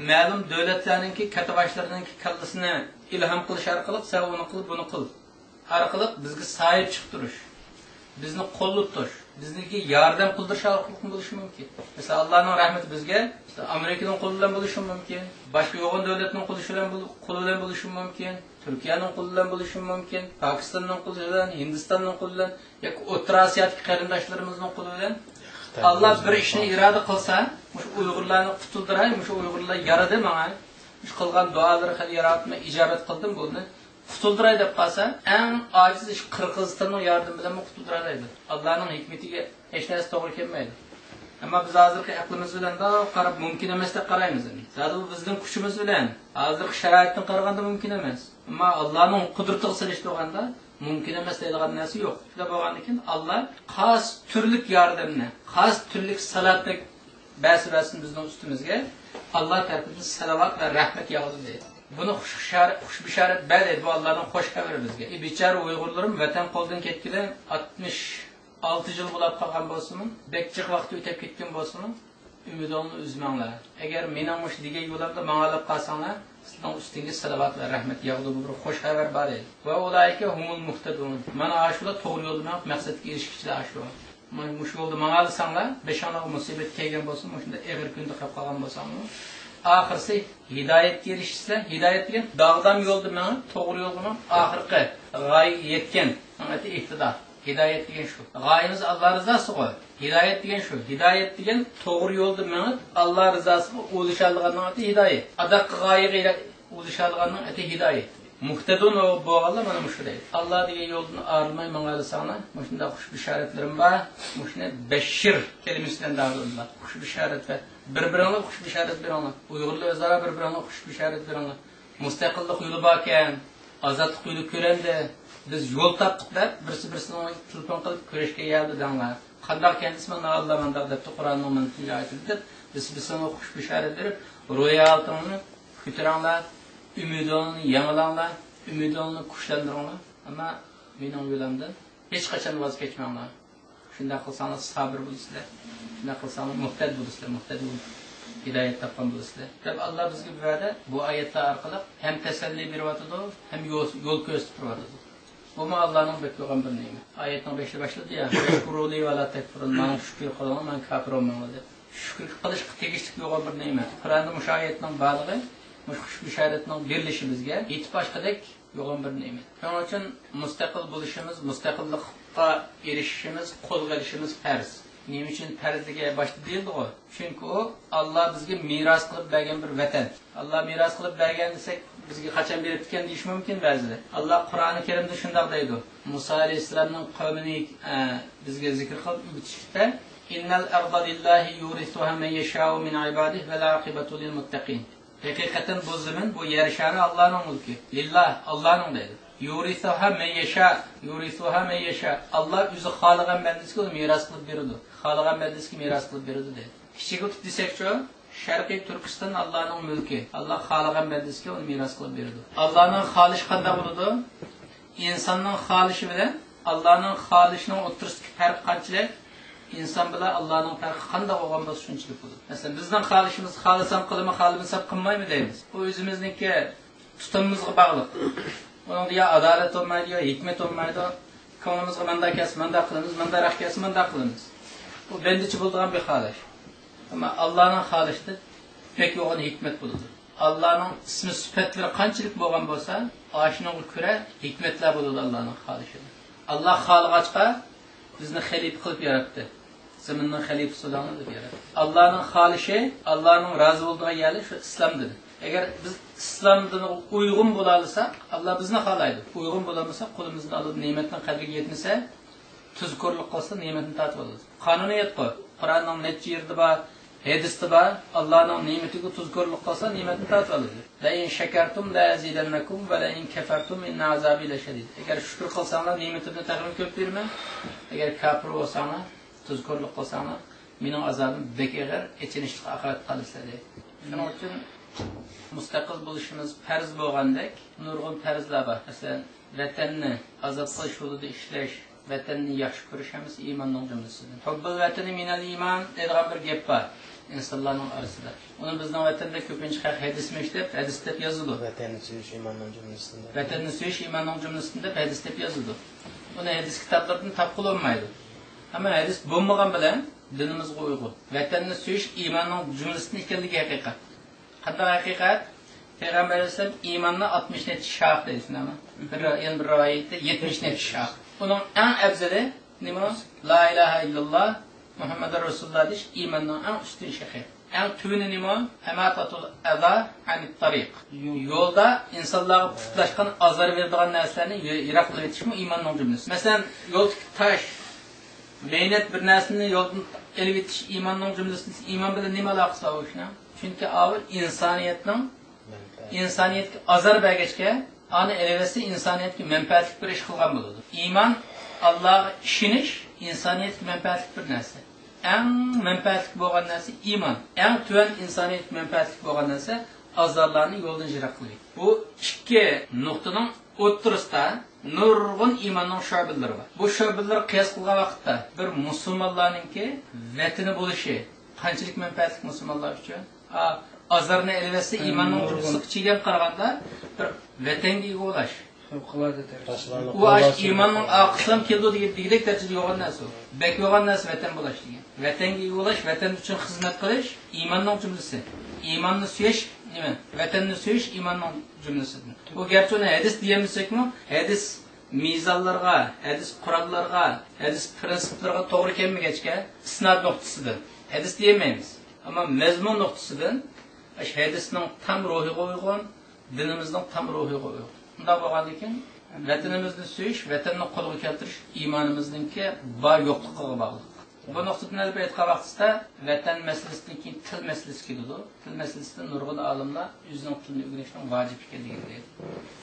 ma'lum davlatlarninki katta boshlarninki kallasini ilhom qilish orqali sen uni qil, buni qil. Orqali bizga sahip chiqib turish, bizni qo'llab turish, bizniki yordam qildirish orqali bo'lishi mumkin. Masalan, Allohning rahmati bizga Amerikaning qo'li bilan bo'lishi mumkin, boshqa yo'g'on davlatning qo'li bilan bo'lishi mumkin, Turkiyaning qo'li bilan bo'lishi mumkin, Pokistonning qo'li bilan, Hindistonning qo'li bilan yoki O'rta Osiyodagi qarindoshlarimizning qo'li bilan. Allah bir ishni iroda qilsa, mush Uyg'urlarni qutuldiray, mush Uyg'urlar yaradi menga. Mush qilgan duolari xil yaratma ijobat qildim buni. Qutuldiray deb qolsa, eng ojiz ish Qirg'izistonning yordami bilan qutuldiradi. Allohning hikmatiga hech narsa to'g'ri kelmaydi. Ammo biz hozirgi aqlimiz bilan qarab mumkin emas deb qaraymiz. Zodi bu bizning kuchimiz bilan, hozirgi sharoitdan qaraganda mumkin emas. Ammo Allohning qudratiga silishtirganda mumkin emas deydigan narsa yo'q. Shunda bo'lgandan keyin Alloh xos turlik yordamni, xos turlik salatlik ba'zi bizning ustimizga Alloh tarafidan salovat va rahmat yog'di deydi. Buni xush bisharat deydi. Bu Allohning xo'sh xabari bizga. Bechora Uyg'urlarim vatan qo'ldan ketgili 66 yil bo'lib qolgan bo'lsin-mi, bekchiq vaqt o'tib ketgan bo'lsin-mi, umidingni uzmanglar. Agar mening mush degan yo'limda ma'lab qolsanglar, sizning ustingizga salovat va rahmat yog'di bu bir xo'sh xabar bor edi. Va ulayka humul muhtadun. Mana ashular to'g'ri yo'lda maqsadga erishishlar ashular. Mana mush yo'lda ma'alsanglar, beshonaga musibat kelgan bo'lsin, shunda eg'ir kunda qolib qolgan bo'lsanglar, oxirsi hidoyatga erishishlar. Hidoyat degan dog'dam yo'lda men to'g'ri yo'lda oxirgi g'oyaga yetgan, mana iqtidor. Hidoyat degan shu. G'oyamiz Alloh rizosiga. Hidoyat degan shu. Hidoyat degan to'g'ri yo'lda menib Alloh rizosiga o'lishalganning ati hidoyat. Adaq g'oyaga o'lishalganning ati hidoyat. Muhtadun bo'lganlar mana shu deydi. Alloh degan yo'ldan arilmay mang'alisanglar, shunda xush bisharatlarim bor. Shuni bashir kelimasidan da'vatlar. Xush bisharat va bir-biringga xush bisharat beringlar. Uyg'urlar o'zaro bir-biringga xush bisharat beringlar. Mustaqillik yo'li bor ekan, ozodlik yo'li ko'rindi. Biz yo'l topdik deb birsi-birini telefon qilib ko'rishga keldi danglar. Qanday kendisi mana Alloh manda deb Qur'onning mantiqiga aytdi. Biz bizni xush bisharat berib, ro'yaltini ko'taranglar, umidingni yangilanglar, umidingni kuchlantiringlar. Ammo mening yo'limdan hech qachon voz kechmanglar. Shunday qilsangiz sabr bo'lasizlar. Shunday qilsangiz muhtad bo'lasizlar, muhtad hidoyat topgan bo'lasizlar. Deb Alloh bizga beradi. Bu oyatlar orqali ham tasalli beryapti, ham yo'l ko'rsatib turadi. Bu Allah'ın bekliyorgan bir ne'mat. Ayetning 5'te başladı ya. Şukruli ve la tekfurun. Bana şükür kılın, ben kafir olmam dedi. Şükür kılış tegishlik yo'g'on bir ne'mat. Qur'onda mush oyatning balig'i, mush bisharatning berilişi bizga yetib boshqadek yo'g'on bir ne'mat. Shuning uchun mustaqil bo'lishimiz, mustaqillikqa erishishimiz, qo'lga olishimiz farz. Nima uchun farzliga boshda deyildi o? Chunki u Alloh bizga meros qilib bergan bir vatan. Alloh meros qilib bergan desak, bizga qachon berib ketgan deyish mumkin ba'zida. Alloh Qur'oni Karimda shunday deydi. Musa alayhisolamning qavmini bizga zikr qilib o'tishda innal arda lillahi yurithuha man yasha'u min ibadihi va la'aqibatu lil muttaqin. Haqiqatan bu zamin, bu yer shari Allohning mulki. Lillah, Allohning deydi. Yurithuha man yasha, yurithuha man yasha. Alloh o'zi xohlagan bandasiga meros qilib beradi. Xohlagan bandasiga meros qilib beradi deydi. Kichik desakchi, Sharqiy Turkiston Allohning mulki. Alloh xohlagan bandasiga uni meros qilib beradi. Allohning xohishi qanday bo'ladi? İnsanning xohishi bilan Allohning xohishining o'rtasidagi farq qanchalik? İnson bilan Allohning farqi qanday bo'lgan bo'lsa shunchalik bo'ladi. Masalan, bizning xohishimiz xohlasam qilma, xohlamasam qilmaymi deymiz. Bu o'zimizningki tutumimizga bog'liq. Bunun ya adalet olmaydi, ya hikmet olmaydi. Ko'nglimizga manda kelsa, manda qilamiz, manda raq kelsa, manda qilamiz. Bu bendichi bo'lgan bir xohish. Ama Allah'ın xohishida pek yo'g'on hikmet bo'ladi. Allah'ın ismi sifatlari qanchalik bo'lgan bo'lsa, oshinoga ko'ra hikmetlar bo'ladi Allah'ın xohishida. Allah xohlag'achqa bizni xalifa qilib yaratdi. Zaminning xalifasi bo'lganini deb yaratdi. Allah'ın xohishi, Allah'ın rozi bo'lgan yeri shu islomdir. Agar biz islomdan uyg'un bo'la olsak, Alloh bizni xohlaydi. Uyg'un bo'lmasak, qo'limizdan olib ne'matning qadriga yetmasa, tuzkorlik qilsa ne'matni tatib oladi. Qonuniyat qo'y. Qur'onning necha yerda bor, hadisda bor, Allohning ne'matiga tuzkorlik qilsa ne'matni tatib oladi. La in shakartum la azidannakum va la in kafartum inna azabi lashadid. Agar shukr qilsanglar, ne'matimni taqdim ko'p berman. Agar kafir bo'lsanglar, tuzkorlik qilsanglar, mening azobim bekeg'ir, echinishga oqibat qilasizlar. Shuning uchun mustaqil bo'lishimiz farz bo'lgandek, nurg'un farzlar bor. Masalan, vatanni azob qilish yo'lida ishlash, vatanni yaxshi ko'rishimiz iymonning jumlasidir. Hubbul vatani minal iymon degan bir gap bor. insonlarning orasida. Uni bizning vatanda ko'pincha hadis maktab, hadis deb yoziladi. Vatanni sevish iymonning jumlasida. Vatanni sevish iymonning jumlasida hadis deb yoziladi. Uni hadis kitoblardan topib olmaydi. Ama hadis bo'lmagan bilan dinimizga uyg'un. Vatanni sevish iymonning jumlasida ekanligi haqiqat. Qanday haqiqat? Peygamber Aleyhisselam imanla 60 net şah deyilsin ama. Yani bir rivayette 70 net şah. Bunun en ebzeli neymi? La ilahe illallah Muhammed Resulullah deyiş imanın en üstün şehi. En tüvünü neymi? Hematatul eza anit tariq. Yolda insanlara putlaşkan azar verdiğin neslerini yiraklı etişimi imanın cümlesi. Mesela yoldaki taş, leynet bir neslini yoldan elip etiş imanın cümlesi. İman bile neymi alakası var o işine? Çünkü ağır insoniyatga azar bergachga ani elevasi insoniyatga manfaatli bir ish qilgan bo'ladi. Iymon Allohga ishonish insoniyatga manfaatli bir narsa. Eng manfaatli bo'lgan narsa iymon. Eng tuvan insoniyatga manfaatli bo'lgan narsa azarlarni yo'ldan yiroq qilish. Bu ikki nuqtaning o'rtasida nurg'un iymonning sho'balari bor. Bu sho'balar qiyos qilgan vaqtda bir musulmonlarningki vatani bo'lishi qanchalik manfaatli musulmonlar uchun? Azarını elvesi imanın uçusu çiğden qaraganda bir vatanga ulaş. O aş imanın aqsam keldi degidek dərəcədə yoğan nəsə o. Bək yoğan nəsə vatan bulaş degan. Vatanga ulaş, vatan üçün xizmat qilish imanın cümləsi. İmanını söyüş, nima? Vatanni söyüş imanın cümləsidir. O gerçi onu hadis diyemizsekmi? Hadis mizanlarga, hadis qurallarga, hadis prinsiplarga to'g'ri kelmagachga isnad nuqtasidir. Hadis diyemeymiz. Ama mezmun nuqtasidan hadisning tam ruhiga uyg'un, dinimizning tam ruhiga uyg'un. Bunday bo'lgandan keyin vatanimizni söyüş, vatanni qo'lga keltirish iymonimizningki bor yo'qligiga bog'liq. Bu nuqtadan albatta aytgan vaqtida vatan masalasidan keyin til masalasi keladi. Til masalasida nurg'un olimlar o'zining tilini o'rganishning vojib ekanligini deydi.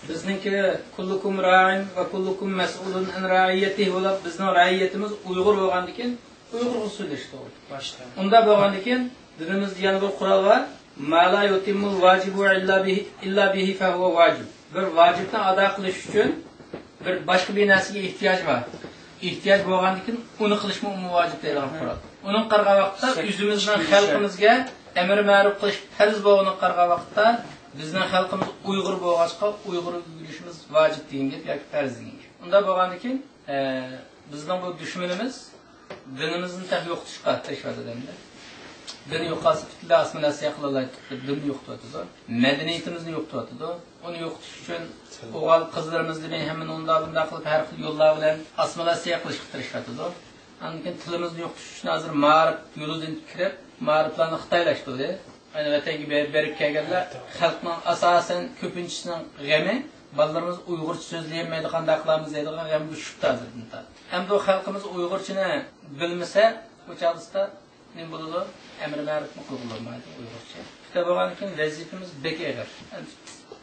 Bizningki kullukum ra'in va kullukum mas'ulun an ra'iyatihi bo'lib, bizning ra'iyatimiz Uyg'ur bo'lgandan keyin Uyg'urcha so'zlash to'g'ri. Boshqa. Unda bo'lgandan keyin dinimizda yana bir qurol var. Ma la yutimul vacibu illa bihi fa huwa vacib. Bir vacibni ado qilish uchun bir boshqa bir narsaga ehtiyoj bor. Ehtiyoj bo'lgandan keyin uni qilishmi vojib deyilgan qurol. Uning qarg'a vaqtda o'zimizning xalqimizga amr ma'ruf qilish farz bo'lganini qarg'a vaqtda bizning xalqimiz Uyg'ur bo'lg'achqa Uyg'ur bo'lishimiz vojib degan gap yoki farz degan gap. Unda bo'lgandan keyin bizning bu dushmanimiz dinimizni yo'qotishga tashlaydi. Dini yo'qotsa tutla asmanasi yaqinlaydi. Dinni yo'qotadi. Madaniyatimizni yo'qotadi. Uni yo'qotish uchun o'g'il qizlarimizni men hamma unda bunday qilib har xil yo'llar bilan asmanasi yaqinlashga tirishadi. Andan tilimizni yo'qotish uchun hozir ma'rif yo'lidan kirib, ma'riflarni xitoylashtirdi. Ayni vatanga berib kelganlar xalqning asosan ko'pinchisining g'ami balalarimiz Uyg'urcha so'zlayolmaydi, qanday qilamiz deydigan g'am tushibdi hozirda. Hamda o xalqimiz Uyg'urchani bilmasa, bu chaqda ne bo'ladi? Amr ma'rufni qilolmaydi Uyg'urcha. Bitta bo'lgandan keyin vazifamiz bek eg'ir.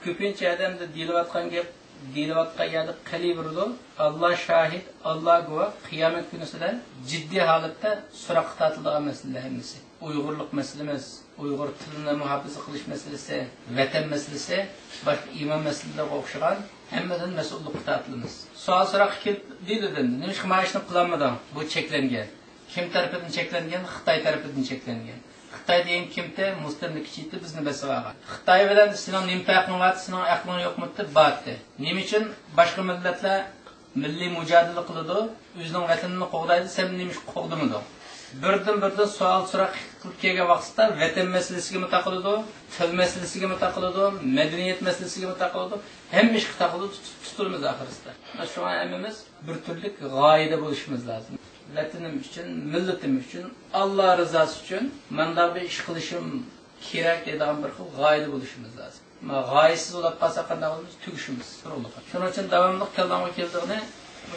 Ko'pincha odamda deyilayotgan gap, deyilayotgan yerda qali birdi. Alloh shahid, Alloh guvoh, qiyomat kunisida jiddiy holatda so'roqqa tortiladigan masalalar hammasi. Uyg'urlik masalamiz, Uyg'ur tilini muhofaza qilish masalasi, vatan masalasi, boshqa iymon masalalarga o'xshagan hammadan mas'ullikka tortilamiz. So'roq kelib deydi, nima ish qilishni qilolmadim? Bu cheklangan. Kim tarafından çeklengen? Xitay tarafından çeklengen. Xitay deyen kimde? Muslimlikçiydi bizni besavağa. Xitay bilen senin nimfaqın var, senin aklın yok mutlu battı. Nim için başka milletler milli mücadele kılıdı, özünün vatanını qoğdaydı, sen neymiş qoğdumudu? Birden sual so'roq qilib kelgan vaqtda vatan masalasiga mutaqilidi, til masalasiga mutaqilidi, madaniyat masalasiga mutaqilidi, hamma ish taqilidi tutilamiz oxirisida. Shu hammamiz bir turlik g'oyada bo'lishimiz lozim. Vatanim uchun, millatim uchun, Alloh rizosi uchun menda bir ish qilishim kerak degan bir xil g'oyada bo'lishimiz lozim. G'oyasiz bo'lib qolsa qanday bo'lamiz? Tugishimiz. Shuning uchun davomli keldiğini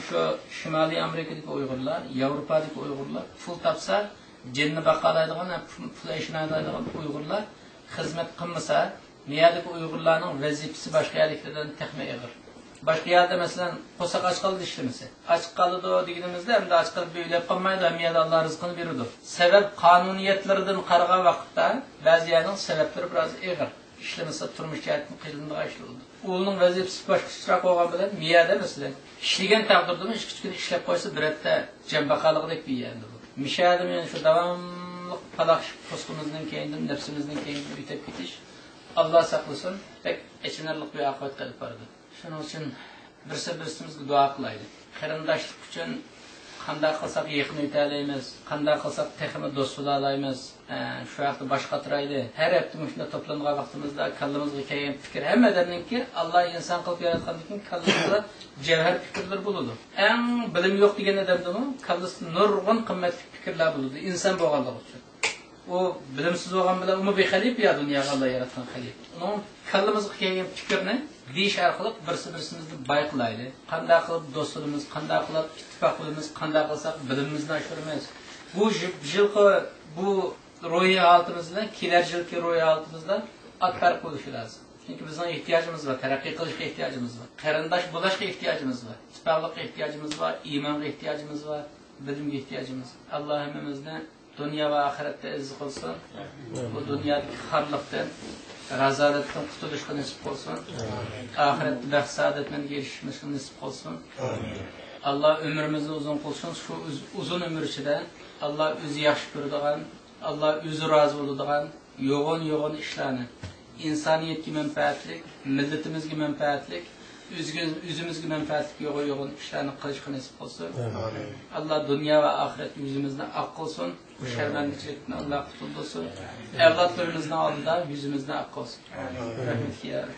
şu Şimali Amerika'daki Uygurlar, Avrupa'daki Uygurlar pul tapsa, cenni bakalaydigan, pul eşinaydigan Uygurlar hizmet kılmasa, niyadaki Uygurların vazifesi başka yerliklerden tekme eğir. Başka yerde mesela kosak aç kaldı işlemesi. Aç kaldı dediğimizde hem de aç kalıp büyülep kalmaydı, hem yerde Allah rızkını verirdi. Sebep kanuniyetlerden karga vakitte bazı yerden sebepleri biraz eğir. İşlemesi turmuş kağıtın kıyılığında işledi. Oğlunun vazifesi başka sıçrak olan bilen miyade mesela. İşlegen takdirde mi, iş küçükünü işlep koysa bir ette cembakalıqdek bir yerinde bu. Mişadım yani şu devamlılık palaq poskumuzdan keyin, nefsimizden keyin bitip ketiş. Allah saklasın, pek eçinarlık bir akıbat kalıp vardı. Şunun için birisi-birimizga dua kılaydı. Qarindoshlik uchun qanday qilsak yaqin o'taylaymiz, qanday qilsak texmi do'st bo'laymiz, shu vaqtda bosh qotiraydi. Har hafta shunda to'plangan vaqtimizda kallamizga kelgan fikr hammadanki Alloh inson qilib yaratgandan keyin kallamizda javhar fikrlar bo'ladi. Eng bilim yo'q degan odamdami kallasida nurg'un qimmatli fikrlar bo'ladi inson bo'lganligi uchun. O bilimsiz bo'lgan bilan umi bexalif ya dunyoga Alloh yaratgan xalif. Uning kallamizga kelgan fikrni deyish orqali birimizni bayqilaydi. Qanday qilib do'stligimiz, qanday qilib ittifoqligimiz, qanday qilsak bilimimizni oshiramiz. Bu yilqi bu ro'yi holtimizda, kelar yilki ro'yi holtimizda farq bo'lishi lozim. Chunki bizning ehtiyojimiz var, taraqqiy qilishga ehtiyojimiz var, qarindosh bo'lishga ehtiyojimiz var, ittifoqlikqa ehtiyojimiz var, iymonga ehtiyojimiz var, bilimga ehtiyojimiz. Alloh hammamizni dünya ve ahirette izz olsun. Bu dünyadaki harlıktan, razaletten kurtuluşa nasip olsun. Ahirette baxt saadetine erişmesine nasip olsun. Allah ömrümüzü uzun kılsın. Şu uzun ömür içinde Allah özü yaxşı görüdüğün, Allah özü razı oludüğün, yoğun işlerini, insaniyetki menfaatlik, milletimizki menfaatlik, yüzümüzge menfaatlik yoğun işlerini kılışka nasip olsun. Allah dünya ve ahiret yüzümüzden ak olsun. Bu şermenlikten Allah kurtulsun. Evlatlarımızın aldığında yüzümüzden ak olsun. Rahmet ya.